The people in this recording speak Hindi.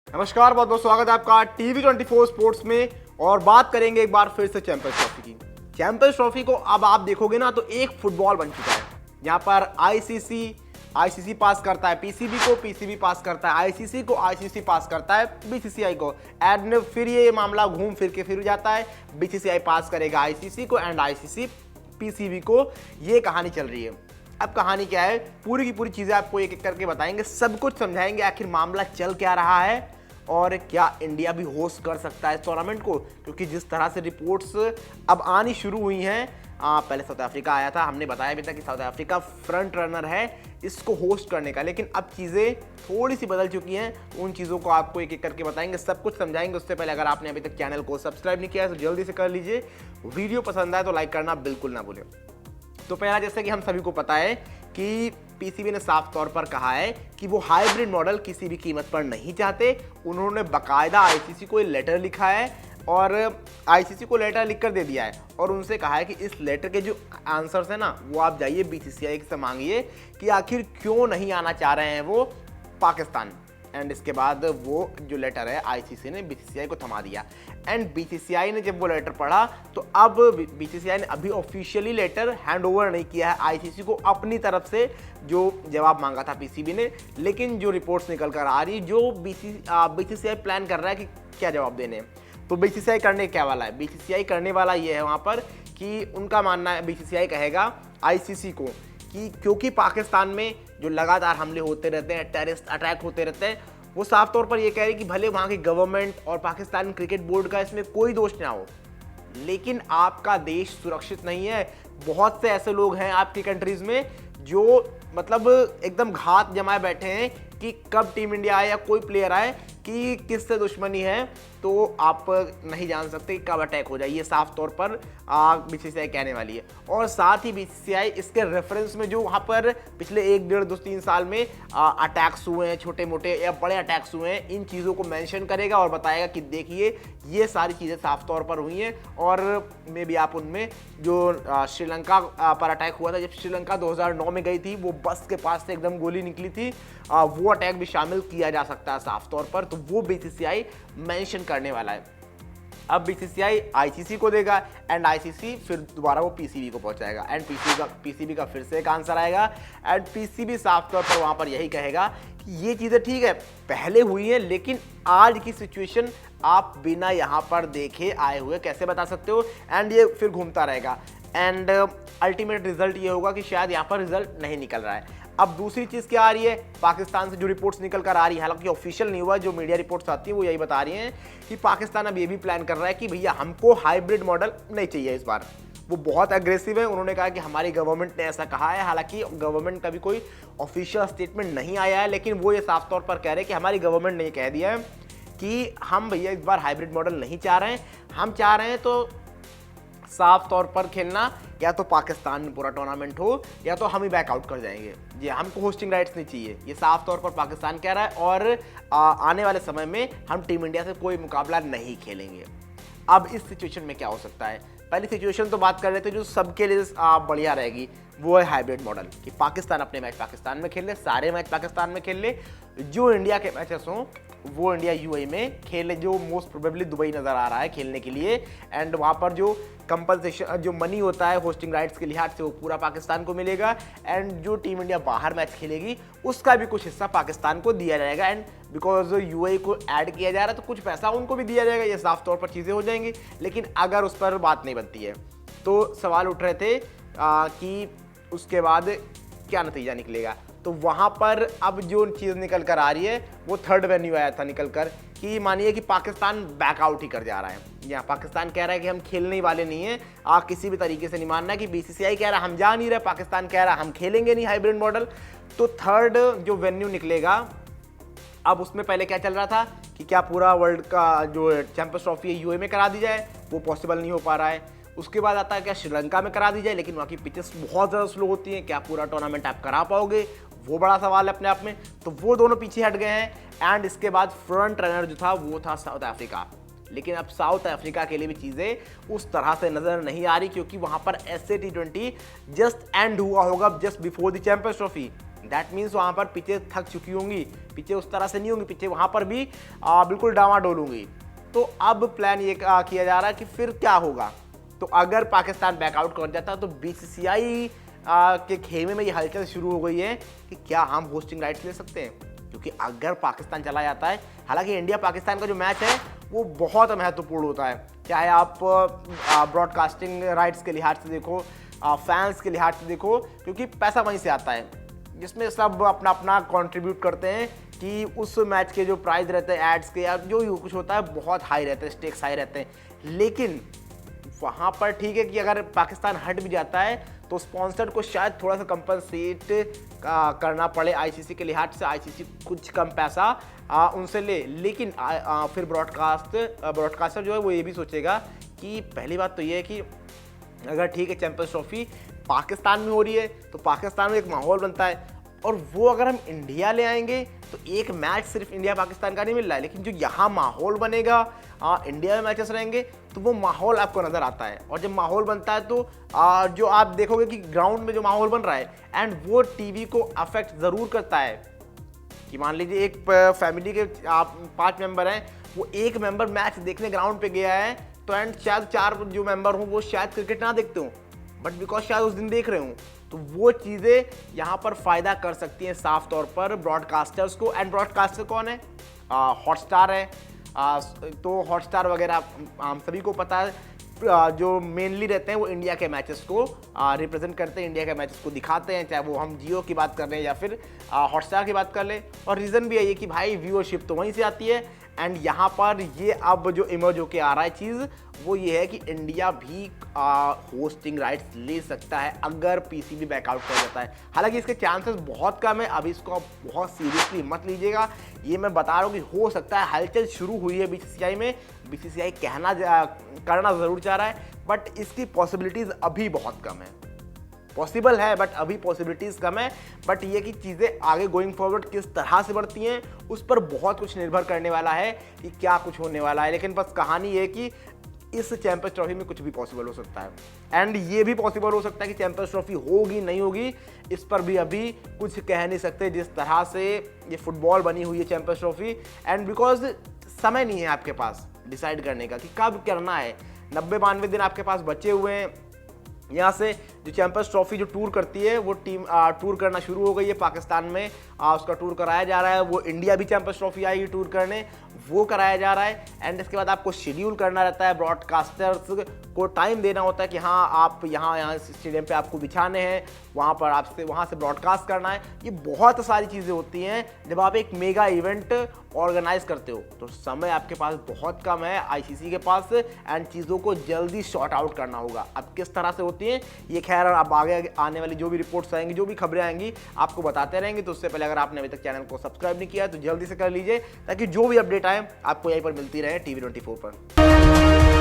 नमस्कार, बहुत बहुत स्वागत है आपका TV24 स्पोर्ट्स में। और बात करेंगे एक बार फिर से चैंपियंस ट्रॉफी की। चैंपियंस ट्रॉफी को अब आप देखोगे ना तो एक फुटबॉल बन चुका है। यहाँ पर आईसीसी पास करता है पीसीबी को, पीसीबी पास करता है आईसीसी को, आईसीसी पास करता है बीसीसीआई को। एंड फिर ये मामला घूम फिर के फिर जाता है, बीसीसीआई पास करेगा आईसीसी को एंड आईसीसी पीसीबी को। ये कहानी चल रही है। अब कहानी क्या है, पूरी की पूरी चीजें आपको एक एक करके बताएंगे, सब कुछ समझाएंगे आखिर मामला चल क्या रहा है और क्या इंडिया भी होस्ट कर सकता है इस टूर्नामेंट को। क्योंकि जिस तरह से रिपोर्ट्स अब आनी शुरू हुई हैं, पहले साउथ अफ्रीका आया था, हमने बताया भी था कि साउथ अफ्रीका फ्रंट रनर है इसको होस्ट करने का, लेकिन अब चीज़ें थोड़ी सी बदल चुकी हैं। उन चीज़ों को आपको एक एक करके बताएंगे, सब कुछ समझाएंगे। उससे पहले अगर आपने अभी तक चैनल को सब्सक्राइब नहीं किया है तो जल्दी से कर लीजिए। वीडियो पसंद आए तो लाइक करना बिल्कुल ना भूलें। तो पहला, जैसे कि हम सभी को पता है कि पीसीबी ने साफ तौर पर कहा है कि वो हाइब्रिड मॉडल किसी भी कीमत पर नहीं चाहते। उन्होंने बाकायदा आईसीसी को लेटर लिखा है और आईसीसी को लेटर लिखकर दे दिया है और उनसे कहा है कि इस लेटर के जो आंसर्स हैं ना वो आप जाइए बीसीसीआई से मांगिए कि आखिर क्यों नहीं आना चाह रहे हैं वो पाकिस्तान। एंड इसके बाद वो जो लेटर है आईसीसी ने बीसीसीआई को थमा दिया। एंड बीसीसीआई ने जब वो लेटर पढ़ा तो अब बीसीसीआई ने अभी ऑफिशियली लेटर हैंड ओवर नहीं किया है आईसीसी को अपनी तरफ से, जो जवाब मांगा था पीसीबी ने। लेकिन जो रिपोर्ट्स निकल कर आ रही, जो बीसीसीआई प्लान कर रहा है कि क्या जवाब देने, तो बीसीसीआई करने क्या वाला है, बीसीसीआई करने वाला ये है वहाँ पर कि उनका मानना है, बीसीसीआई कहेगा आईसीसी को कि क्योंकि पाकिस्तान में जो लगातार हमले होते रहते हैं, टेररिस्ट अटैक होते रहते हैं, वो साफ तौर पर ये कह रहे हैं कि भले वहाँ की गवर्नमेंट और पाकिस्तान क्रिकेट बोर्ड का इसमें कोई दोष ना हो, लेकिन आपका देश सुरक्षित नहीं है। बहुत से ऐसे लोग हैं आपकी कंट्रीज में जो मतलब एकदम घात जमाए बैठे हैं कि कब टीम इंडिया आए या कोई प्लेयर आए कि किससे दुश्मनी है, तो आप नहीं जान सकते कब अटैक हो जाए। ये साफ तौर पर बीसीसीआई कहने वाली है। और साथ ही बीसीसीआई इसके रेफरेंस में जो वहाँ पर पिछले 1 डेढ़ 2 3 साल में अटैक्स हुए हैं, छोटे मोटे या बड़े अटैक्स हुए हैं, इन चीज़ों को मेंशन करेगा और बताएगा कि देखिए ये सारी चीज़ें साफ तौर पर हुई हैं। और मे बी आप उनमें जो श्रीलंका पर अटैक हुआ था, जब श्रीलंका 2009 में गई थी, वो बस के पास से एकदम गोली निकली थी, वो अटैक भी शामिल किया जा सकता है साफ तौर पर। तो वो बीसीसीआई मेंशन करने वाला है। अब बीसीसीआई आईसीसी को देगा एंड आईसीसी फिर दोबारा वो पीसीबी को पहुंचाएगा एंड पीसीबी का फिर से एक आंसर आएगा एंड पीसीबी साफ तौर पर वहां पर यही कहेगा कि ये चीज़ें ठीक है पहले हुई है, लेकिन आज की सिचुएशन आप बिना यहाँ पर देखे आए हुए कैसे बता सकते हो। एंड ये फिर घूमता रहेगा एंड अल्टीमेट रिजल्ट ये होगा कि शायद यहाँ पर रिजल्ट नहीं निकल रहा है। अब दूसरी चीज़ क्या आ रही है, पाकिस्तान से जो रिपोर्ट्स निकल कर आ रही है, हालांकि ऑफिशियल नहीं हुआ, जो मीडिया रिपोर्ट्स आती हैं वो यही बता रही हैं कि पाकिस्तान अब ये भी प्लान कर रहा है कि भैया हमको हाइब्रिड मॉडल नहीं चाहिए इस बार। वो बहुत एग्रेसिव है, उन्होंने कहा कि हमारी गवर्नमेंट ने ऐसा कहा है। हालांकि गवर्नमेंट का भी कोई ऑफिशियल स्टेटमेंट नहीं आया है, लेकिन वो ये साफ तौर पर कह रहे हैं कि हमारी गवर्नमेंट ने ये कह दिया है कि हम भैया इस बार हाइब्रिड मॉडल नहीं चाह रहे हैं। हम चाह रहे हैं तो साफ तौर पर खेलना, या तो पाकिस्तान में पूरा टूर्नामेंट हो या तो हम ही बैकआउट कर जाएंगे, ये हमको होस्टिंग राइट्स नहीं चाहिए, ये साफ तौर पर पाकिस्तान कह रहा है। और आने वाले समय में हम टीम इंडिया से कोई मुकाबला नहीं खेलेंगे। अब इस सिचुएशन में क्या हो सकता है, पहली सिचुएशन तो बात कर रहे थे जो सबके लिए बढ़िया रहेगी, वो है हाइब्रिड मॉडल कि पाकिस्तान अपने मैच पाकिस्तान में खेल ले, सारे मैच पाकिस्तान में खेल ले, जो इंडिया के मैचेस हों वो इंडिया यूएई में खेले, जो मोस्ट प्रोबेबली दुबई नज़र आ रहा है खेलने के लिए। एंड वहाँ पर जो कंपनसेशन जो मनी होता है होस्टिंग राइट्स के लिहाज से वो पूरा पाकिस्तान को मिलेगा एंड जो टीम इंडिया बाहर मैच खेलेगी उसका भी कुछ हिस्सा पाकिस्तान को दिया जाएगा। एंड बिकॉज यूएई को ऐड किया जा रहा है तो कुछ पैसा उनको भी दिया जाएगा, ये साफ तौर पर चीज़ें हो जाएंगी। लेकिन अगर उस पर बात नहीं बनती है तो सवाल उठ रहे थे कि उसके बाद क्या नतीजा निकलेगा। तो वहाँ पर अब जो चीज़ निकल कर आ रही है वो थर्ड वेन्यू आया था निकल कर कि मानिए कि पाकिस्तान बैकआउट ही कर जा रहा है, या पाकिस्तान कह रहा है कि हम खेलने वाले नहीं हैं। आप किसी भी तरीके से नहीं मानना कि बीसीसीआई कह रहा है हम जा नहीं रहे, पाकिस्तान कह रहा है हम खेलेंगे नहीं हाइब्रिड मॉडल। तो थर्ड जो वेन्यू निकलेगा, अब उसमें पहले क्या चल रहा था कि क्या पूरा वर्ल्ड का जो चैंपियंस ट्रॉफी है यूएई में करा दी जाए, वो पॉसिबल नहीं हो पा रहा है। उसके बाद आता है क्या श्रीलंका में करा दी जाए, लेकिन वहाँ की पिचेस बहुत ज़्यादा स्लो होती हैं, क्या पूरा टूर्नामेंट आप करा पाओगे, वो बड़ा सवाल है अपने आप में। तो वो दोनों पीछे हट गए हैं। एंड इसके बाद फ्रंट रनर जो था वो था साउथ अफ्रीका, लेकिन अब साउथ अफ्रीका के लिए भी चीज़ें उस तरह से नज़र नहीं आ रही, क्योंकि वहाँ पर ऐसे T20 जस्ट एंड हुआ होगा just before the champions trophy. That means वहाँ पर पिचेस थक चुकी होंगी, पिचें उस तरह से नहीं होंगी, पिचें वहाँ पर भी बिल्कुल डामाडोल होंगी। तो अब प्लान ये किया जा रहा है कि फिर क्या होगा। तो अगर पाकिस्तान बैकआउट कर जाता है तो बीसीसीआई के खेमे में ये हलचल शुरू हो गई है कि क्या हम होस्टिंग राइट्स ले सकते हैं, क्योंकि अगर पाकिस्तान चला जाता है, हालांकि इंडिया पाकिस्तान का जो मैच है वो बहुत महत्वपूर्ण होता है, चाहे आप ब्रॉडकास्टिंग राइट्स के लिहाज से देखो, फैंस के लिहाज से देखो, क्योंकि पैसा वहीं से आता है, जिसमें सब अपना अपना कंट्रीब्यूट करते हैं कि उस मैच के जो प्राइस रहते हैं एड्स के या जो कुछ होता है बहुत हाई रहते हैं, स्टेक्स हाई रहते हैं। लेकिन वहाँ पर ठीक है कि अगर पाकिस्तान हट भी जाता है तो स्पॉन्सर को शायद थोड़ा सा कंपनसेट करना पड़े आईसीसी के लिहाज से, आईसीसी कुछ कम पैसा उनसे ले। लेकिन फिर ब्रॉडकास्टर जो है वो ये भी सोचेगा कि पहली बात तो ये है कि अगर ठीक है चैंपियंस ट्रॉफी पाकिस्तान में हो रही है तो पाकिस्तान में एक माहौल बनता है, और वो अगर हम इंडिया ले आएंगे तो एक मैच सिर्फ इंडिया पाकिस्तान का नहीं मिल रहा है, लेकिन जो यहाँ माहौल बनेगा, इंडिया में मैचेस रहेंगे तो वो माहौल आपको नज़र आता है। और जब माहौल बनता है तो जो आप देखोगे कि ग्राउंड में जो माहौल बन रहा है एंड वो टीवी को अफेक्ट ज़रूर करता है। कि मान लीजिए एक फैमिली के आप 5 मेंबर हैं, वो एक मेंबर मैच देखने ग्राउंड पे गया है तो एंड शायद 4 जो मेंबर हों वो शायद क्रिकेट ना देखते हों, बट बिकॉज शायद उस दिन देख रहे हूँ, तो वो चीज़ें यहाँ पर फ़ायदा कर सकती हैं साफ तौर पर ब्रॉडकास्टर्स को। एंड ब्रॉडकास्टर कौन है? हॉटस्टार है। तो हॉटस्टार वगैरह हम सभी को पता है, जो मेनली रहते हैं वो इंडिया के मैचेस को रिप्रेजेंट करते हैं, इंडिया के मैचेस को दिखाते हैं, चाहे वो हम जियो की बात कर रहे हैं या फिर हॉटस्टार की बात कर लें। और रीज़न भी है ये कि भाई व्यूअरशिप तो वहीं से आती है। एंड यहाँ पर ये अब जो इमर्ज होके आ रहा है चीज़ वो ये है कि इंडिया भी होस्टिंग राइट्स ले सकता है अगर पीसीबी बैकआउट कर जाता है। हालांकि इसके चांसेस बहुत कम है, अभी इसको आप बहुत सीरियसली मत लीजिएगा, ये मैं बता रहा हूँ कि हो सकता है। हलचल शुरू हुई है बीसीसीआई में, बीसीसीआई करना ज़रूर चाह रहा है, बट इसकी पॉसिबिलिटीज़ अभी बहुत कम है। पॉसिबल है बट अभी पॉसिबिलिटीज़ कम है। बट ये कि चीज़ें आगे गोइंग फॉरवर्ड किस तरह से बढ़ती हैं उस पर बहुत कुछ निर्भर करने वाला है कि क्या कुछ होने वाला है। लेकिन बस कहानी ये कि इस चैंपियंस ट्रॉफी में कुछ भी पॉसिबल हो सकता है, एंड ये भी पॉसिबल हो सकता है कि चैंपियंस ट्रॉफी होगी नहीं होगी, इस पर भी अभी कुछ कह नहीं सकते। जिस तरह से ये फुटबॉल बनी हुई है चैंपियंस ट्रॉफी, एंड बिकॉज समय नहीं है आपके पास डिसाइड करने का कि कब करना है। 90-92 दिन आपके पास बचे हुए हैं। यहाँ से जो चैंपियंस ट्रॉफी जो टूर करती है वो टीम टूर करना शुरू हो गई है पाकिस्तान में, उसका टूर कराया जा रहा है। वो इंडिया भी चैंपियंस ट्रॉफी आएगी टूर करने, वो कराया जा रहा है। एंड इसके बाद आपको शेड्यूल करना रहता है, ब्रॉडकास्टर्स को टाइम देना होता है कि हाँ आप यहाँ स्टेडियम पे आपको बिछाने हैं, वहाँ पर आपसे वहाँ से ब्रॉडकास्ट करना है। ये बहुत सारी चीज़ें होती हैं जब आप एक मेगा इवेंट ऑर्गेनाइज करते हो, तो समय आपके पास बहुत कम है आईसीसी के पास, एंड चीज़ों को जल्दी शॉर्ट आउट करना होगा। अब किस तरह से होती हैं ये खैर अब आगे आने वाली जो भी रिपोर्ट्स आएंगी, जो भी खबरें आएंगी आपको बताते रहेंगे। तो उससे पहले अगर आपने अभी तक चैनल को सब्सक्राइब नहीं किया है तो जल्दी से कर लीजिए, ताकि जो भी अपडेट आए आपको यहीं पर मिलती रहे TV24 पर।